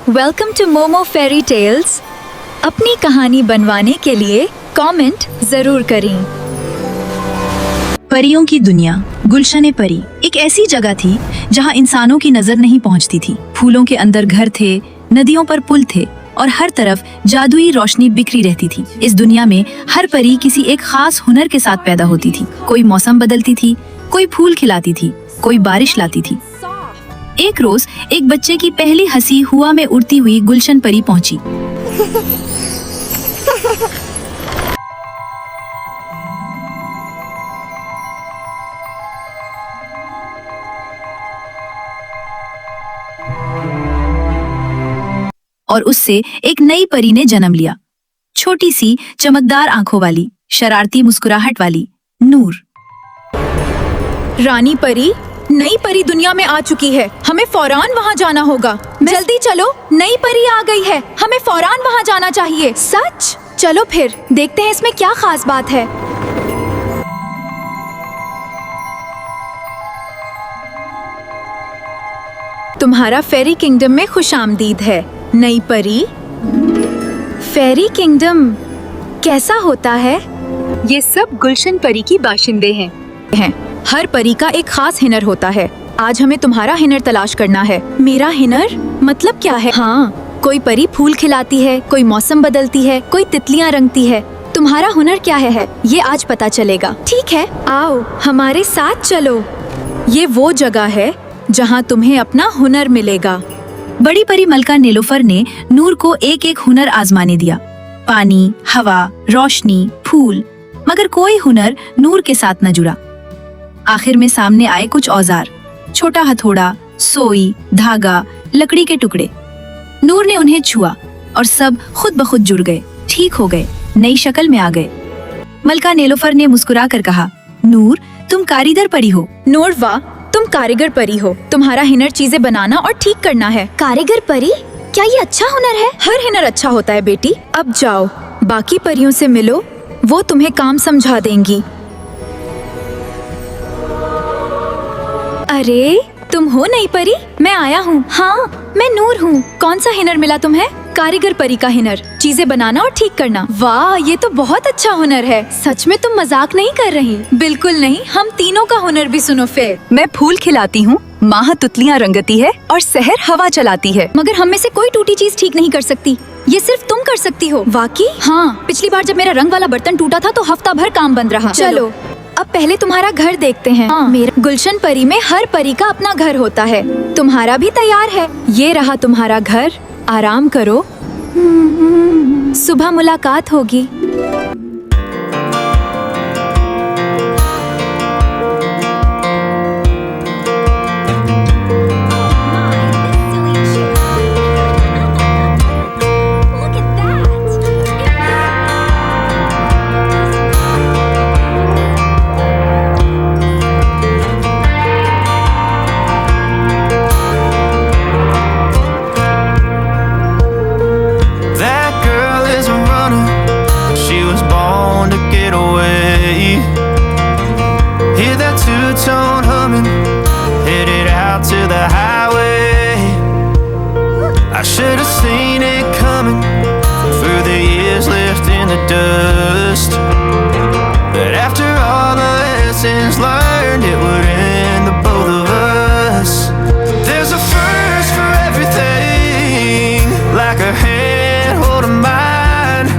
Welcome to Momo fairy tales. अपनी कहानी बनवाने के लिए कमेंट जरूर करें। परियों की दुनिया गुलशन परी एक ऐसी जगह थी जहां इंसानों की नजर नहीं पहुंचती थी। फूलों के अंदर घर थे, नदियों पर पुल थे और हर तरफ जादुई रोशनी बिखरी रहती थी। इस दुनिया में हर परी किसी एक खास हुनर के साथ पैदा होती थी। कोई मौसम बदलती थी, कोई फूल खिलाती थी, कोई बारिश लाती थी। एक रोज एक बच्चे की पहली हंसी हुआ में उड़ती हुई गुलशन परी पहुंची। और उससे एक नई परी ने जन्म लिया। छोटी सी चमकदार आंखों वाली, शरारती मुस्कुराहट वाली नूर। रानी परी, नई परी दुनिया में आ चुकी है। हमें फौरन वहाँ जाना होगा। जल्दी चलो, नई परी आ गई है। हमें फौरन वहाँ जाना चाहिए। सच? चलो फिर देखते हैं इसमें क्या खास बात है। तुम्हारा फेरी किंगडम में खुशामदीद है नई परी। फेरी किंगडम कैसा होता है? ये सब गुलशन परी की बाशिंदे हैं। हर परी का एक खास हिनर होता है। आज हमें तुम्हारा हिनर तलाश करना है। मेरा हिनर मतलब क्या है? हाँ, कोई परी फूल खिलाती है, कोई मौसम बदलती है, कोई तितलियाँ रंगती है। तुम्हारा हुनर क्या है ये आज पता चलेगा। ठीक है, आओ हमारे साथ चलो। ये वो जगह है जहाँ तुम्हें अपना हुनर मिलेगा। बड़ी परी मलका नीलोफर ने नूर को एक एक हुनर आजमाने दिया। पानी, हवा, रोशनी, फूल, मगर कोई हुनर नूर के साथ न जुड़ा। आखिर में सामने आए कुछ औजार, छोटा हथौड़ा, सोई, धागा, लकड़ी के टुकड़े। नूर ने उन्हें छुआ और सब खुद ब खुद जुड़ गए, ठीक हो गए, नई शक्ल में आ गए। मलका नीलोफर ने मुस्कुरा कर कहा, नूर तुम कारीगर परी हो। नूर वाह, तुम कारीगर परी हो। तुम्हारा हिनर चीजें बनाना और ठीक करना है। कारीगर परी, क्या ये अच्छा हुनर है? हर हिनर अच्छा होता है बेटी। अब जाओ, बाकी परियों से मिलो, वो तुम्हें काम समझा देंगी। अरे तुम हो नई परी? मैं आया हूँ। हाँ, मैं नूर हूँ। कौन सा हिनर मिला तुम्हें? कारीगर परी का हिनर, चीजें बनाना और ठीक करना। वाह, ये तो बहुत अच्छा हुनर है। सच में तुम मजाक नहीं कर रही? बिल्कुल नहीं, हम तीनों का हुनर भी सुनो फिर। मैं फूल खिलाती हूँ, माह तुतलियाँ रंगती है और सहर हवा चलाती है। मगर हम में से कोई टूटी चीज ठीक नहीं कर सकती। ये सिर्फ तुम कर सकती हो। वाकई? हाँ, पिछली बार जब मेरा रंग वाला बर्तन टूटा था तो हफ्ता भर काम बंद रहा। चलो अब पहले तुम्हारा घर देखते हैं। हाँ, मेरा गुलशन परी में हर परी का अपना घर होता है। तुम्हारा भी तैयार है। ये रहा तुम्हारा घर। आराम करो, सुबह मुलाकात होगी। I should have seen it coming through the years left in the dust. But after all the lessons learned, it would end the both of us. There's a first for everything, like a hand holding mine.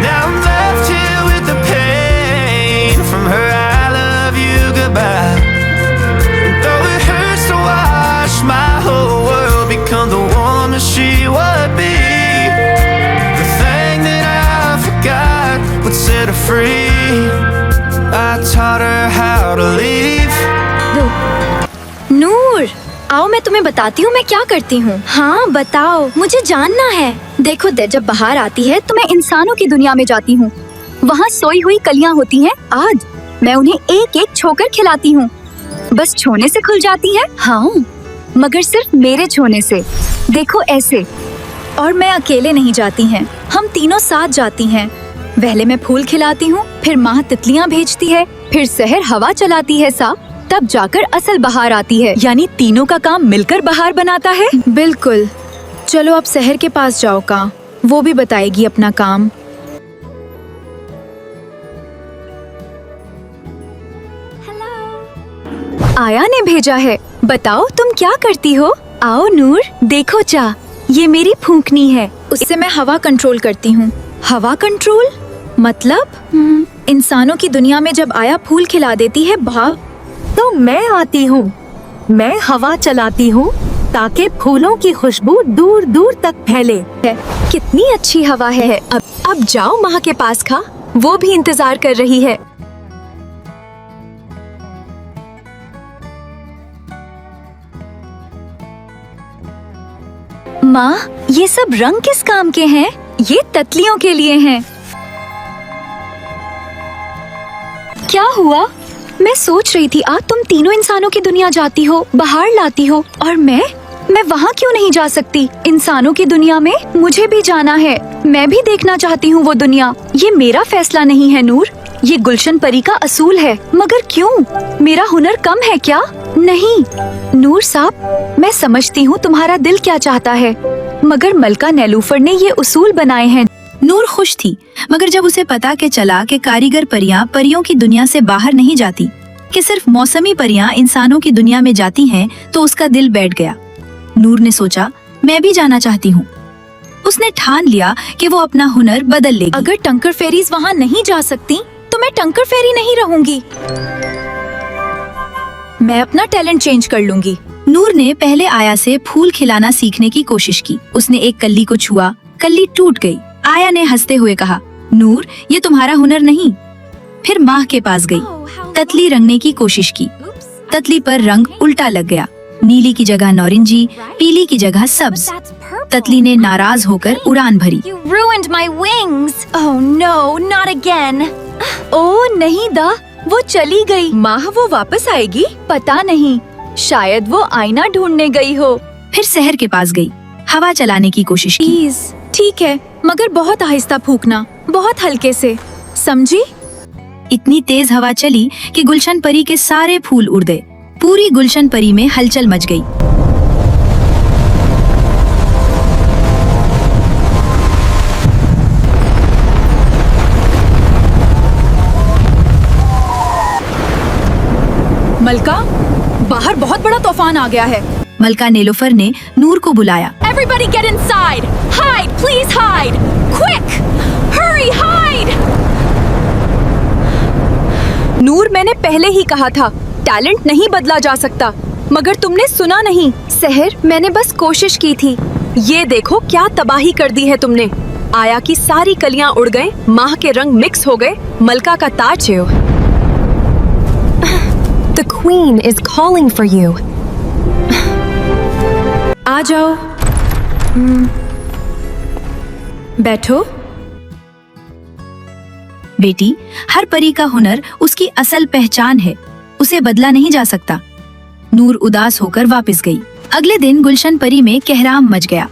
Now I'm left here with the pain from her I love you goodbye. And though it hurts to watch my whole world become the woman she would be, the thing that I forgot would set her free. I taught her how to leave. नूर, आओ मैं तुम्हें बताती हूँ मैं क्या करती हूँ। हाँ बताओ, मुझे जानना है। देखो, जब बाहर आती है तो मैं इंसानों की दुनिया में जाती हूँ। वहाँ सोई हुई कलियाँ होती हैं। आज मैं उन्हें एक एक छोकर खिलाती हूँ। बस छोने से खुल जाती है। हाँ, मगर सिर्फ मेरे छोने से। देखो ऐसे। और मैं अकेले नहीं जाती हैं, हम तीनों साथ जाती हैं। पहले मैं फूल खिलाती हूँ, फिर माह तितलियाँ भेजती है, फिर सहर हवा चलाती है सा, तब जाकर असल बहार आती है। यानी तीनों का काम मिलकर बहार बनाता है। बिल्कुल। चलो अब शहर के पास जाओ का, वो भी बताएगी अपना काम। आया ने भेजा है, बताओ तुम क्या करती हो? आओ नूर, देखो चा, ये मेरी फूंकनी है। उससे मैं हवा कंट्रोल करती हूँ। हवा कंट्रोल मतलब? इंसानों की दुनिया में जब आया फूल खिला देती है भाव। तो मैं आती हूँ, मैं हवा चलाती हूँ ताकि फूलों की खुशबू दूर दूर तक फैले। कितनी अच्छी हवा है। अब जाओ माँ के पास खा, वो भी इंतजार कर रही है। माँ, ये सब रंग किस काम के हैं? ये तितलियों के लिए हैं। क्या हुआ? मैं सोच रही थी तुम तीनों इंसानों की दुनिया जाती हो, बाहर लाती हो, और मैं वहाँ क्यों नहीं जा सकती? इंसानों की दुनिया में मुझे भी जाना है, मैं भी देखना चाहती हूँ वो दुनिया। ये मेरा फैसला नहीं है नूर, ये गुलशन परी का असूल है। मगर क्यों? मेरा हुनर कम है क्या? नहीं नूर साहब, मैं समझती हूँ तुम्हारा दिल क्या चाहता है, मगर मलका नेलूफर ने ये उसूल बनाए हैं। नूर खुश थी, मगर जब उसे पता के चला कि कारीगर परियां परियों की दुनिया से बाहर नहीं जाती, कि सिर्फ मौसमी परियां इंसानों की दुनिया में जाती हैं, तो उसका दिल बैठ गया। नूर ने सोचा, मैं भी जाना चाहती हूँ। उसने ठान लिया कि वो अपना हुनर बदल लेगी। अगर टंकर फेरीज वहाँ नहीं जा सकती, तो मैं टंकर फेरी नहीं रहूंगी। मैं अपना टैलेंट चेंज कर लूंगी। नूर ने पहले आया से फूल खिलाना सीखने की कोशिश की। उसने एक कल्ली को छुआ, कल्ली टूट गई। आया ने हंसते हुए कहा, नूर, ये तुम्हारा हुनर नहीं। फिर माँ के पास गई, ततली रंगने की कोशिश की। ततली पर रंग उल्टा लग गया, नीली की जगह नारंगी, पीली की जगह सब्ज। ततली ने नाराज होकर उड़ान भरी। You ruined my wings. Oh no, not again. ओह नहीं दा, वो चली गई। माँ वो वापस आएगी? पता नहीं, शायद वो आईना ढूंढने गई हो। फिर शहर के पास गई, हवा चलाने की कोशिश की। प्लीज, ठीक है, मगर बहुत आहिस्ता फूंकना, बहुत हल्के से, समझी? इतनी तेज हवा चली कि गुलशन परी के सारे फूल उड़ गए। पूरी गुलशन परी में हलचल मच गई। मलका, बाहर बहुत बड़ा तूफान आ गया है। मलका नेलोफर ने नूर को बुलाया। Everybody get inside! Hide, please hide! Quick! Hurry, hide! नूर, मैंने पहले ही कहा था, टैलेंट नहीं बदला जा सकता, मगर तुमने सुना नहीं। सहर, मैंने बस कोशिश की थी। ये देखो क्या तबाही कर दी है तुमने। आया की सारी कलियां उड़ गए, माह के रंग मिक्स हो गए, मलका का ताज है। The queen is calling for you. आ जाओ। बैठो। बेटी, हर परी का हुनर उसकी असल पहचान है, उसे बदला नहीं जा सकता। नूर उदास होकर वापस गई। अगले दिन गुलशन परी में कहराम मच गया।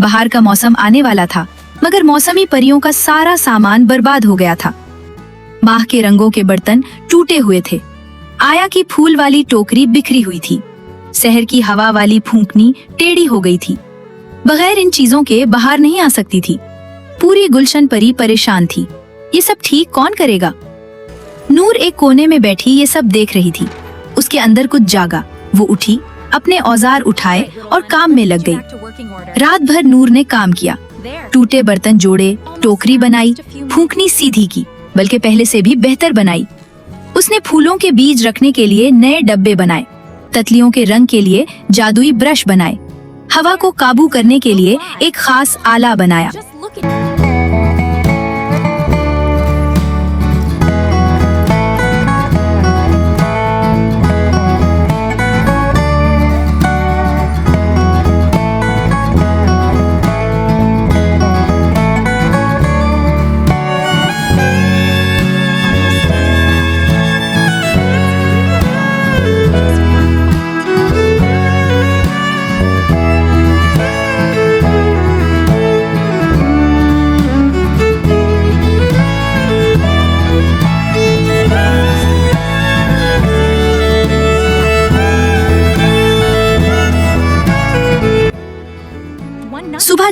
बाहर का मौसम आने वाला था, मगर मौसमी परियों का सारा सामान बर्बाद हो गया था। माह के रंगों के बर्तन टूटे हुए थे। आया की फूल वाली टोकरी बिखरी हुई थी। शहर की हवा वाली फूंकनी टेढ़ी हो गई थी। बगैर इन चीजों के बाहर नहीं आ सकती थी। पूरी गुलशन परी परेशान थी। ये सब ठीक कौन करेगा? नूर एक कोने में बैठी ये सब देख रही थी। उसके अंदर कुछ जागा। वो उठी, अपने औजार उठाए और काम में लग गई। रात भर नूर ने काम किया, टूटे बर्तन जोड़े, टोकरी बनाई, फूंकनी सीधी की, बल्कि पहले से भी बेहतर बनाई। उसने फूलों के बीज रखने के लिए नए डब्बे बनाए, तितलियों के रंग के लिए जादुई ब्रश बनाए, हवा को काबू करने के लिए एक खास आला बनाया।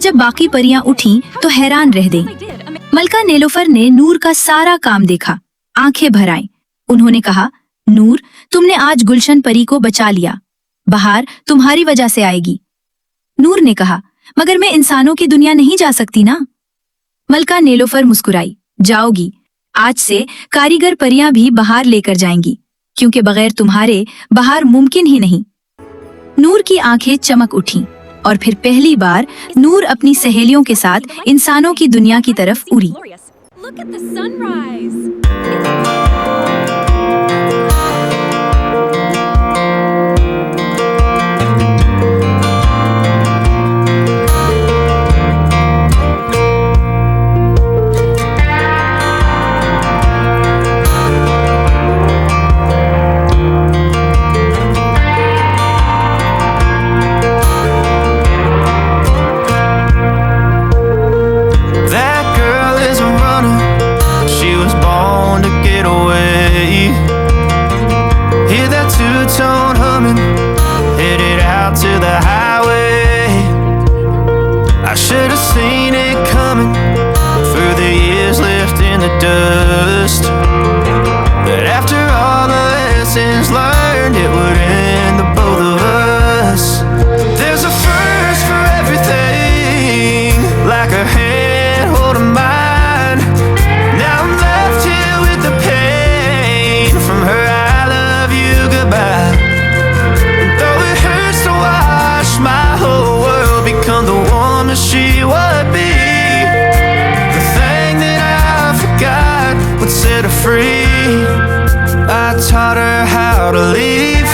जब बाकी परियां उठी तो हैरान रह गईं। मलका नेलोफर ने नूर का सारा काम देखा, आंखें भर आईं। उन्होंने कहा, नूर, तुमने आज गुलशन परी को बचा लिया। बहार तुम्हारी वजह से आएगी। नूर ने कहा, मगर मैं इंसानों की दुनिया नहीं जा सकती ना। मलका नेलोफर मुस्कुराई, जाओगी। आज से कारीगर परियां भी बहार लेकर जाएंगी, क्योंकि बगैर तुम्हारे बहार मुमकिन ही नहीं। नूर की आंखें चमक उठीं और फिर पहली बार नूर अपनी सहेलियों के साथ इंसानों की दुनिया की तरफ उड़ी। Look at the sunrise. That girl is a runner. She was born to get away. Hear that two-tone humming, headed out to the highway. I should have seen it coming through the years left in the dust. But after all the lessons learned, it would end the both of us. There's a first for everything, like a hand holding mine. Now I'm left here with the pain from her I love you goodbye. And though it hurts to watch my whole world become the woman she would be, the thing that I forgot would set her free. I taught her how to leave.